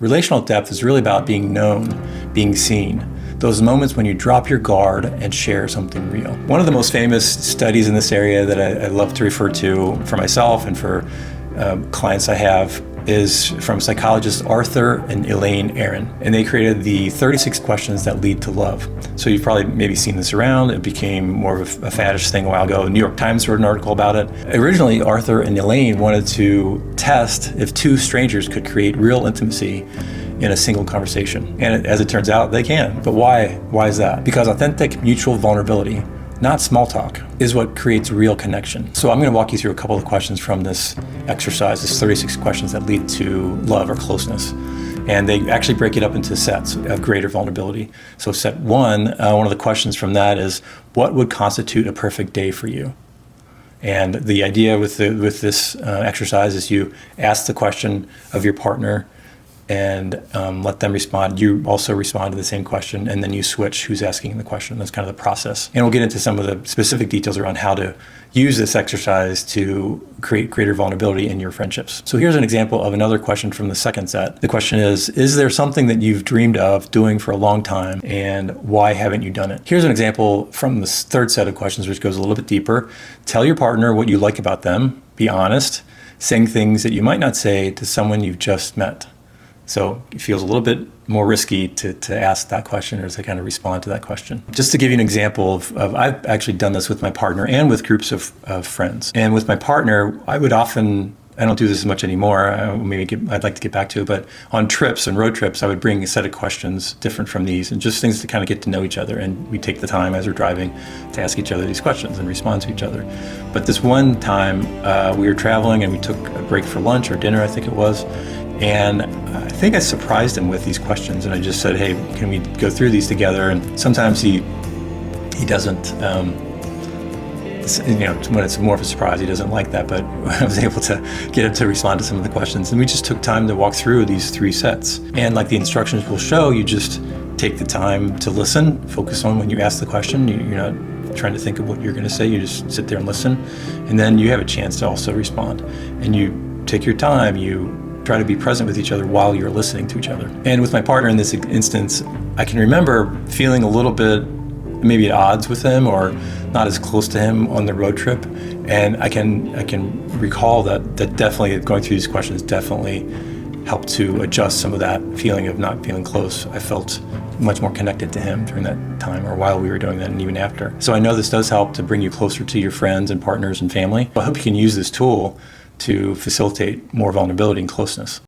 Relational depth is really about being known, being seen. Those moments when you drop your guard and share something real. One of the most famous studies in this area that I love to refer to for myself and for clients I have is from psychologists Arthur and Elaine Aron. And they created the 36 questions that lead to love. So you've probably maybe seen this around. It became more of a faddish thing a while ago. The New York Times wrote an article about it. Originally, Arthur and Elaine wanted to test if two strangers could create real intimacy in a single conversation. And as it turns out, they can. But why? Why is that? Because authentic mutual vulnerability, not small talk, is what creates real connection. So I'm going to walk you through a couple of questions from this exercise, this 36 questions that lead to love or closeness. And they actually break it up into sets of greater vulnerability. So set one of the questions from that is, what would constitute a perfect day for you? And the idea with this exercise is you ask the question of your partner and let them respond. You also respond to the same question, and then you switch who's asking the question. That's kind of the process. And we'll get into some of the specific details around how to use this exercise to create greater vulnerability in your friendships. So here's an example of another question from the second set. The question is there something that you've dreamed of doing for a long time, and why haven't you done it? Here's an example from the third set of questions, which goes a little bit deeper. Tell your partner what you like about them. Be honest. Saying things that you might not say to someone you've just met. So it feels a little bit more risky to ask that question or to kind of respond to that question. Just to give you an example of I've actually done this with my partner and with groups of friends. And with my partner, I don't do this as much anymore, I'd like to get back to it, but on trips and road trips, I would bring a set of questions different from these and just things to kind of get to know each other. And we take the time as we're driving to ask each other these questions and respond to each other. But this one time we were traveling and we took a break for lunch or dinner, I think it was. And I think I surprised him with these questions, and I just said, hey, can we go through these together? And sometimes he doesn't, when it's more of a surprise, he doesn't like that, but I was able to get him to respond to some of the questions. And we just took time to walk through these three sets. And like the instructions will show, you just take the time to listen, focus on when you ask the question. You're not trying to think of what you're going to say, you just sit there and listen. And then you have a chance to also respond. And you take your time, you try to be present with each other while you're listening to each other. And with my partner in this instance, I can remember feeling a little bit maybe at odds with him or not as close to him on the road trip. And I can recall that definitely going through these questions definitely helped to adjust some of that feeling of not feeling close. I felt much more connected to him during that time or while we were doing that and even after. So I know this does help to bring you closer to your friends and partners and family. I hope you can use this tool to facilitate more vulnerability and closeness.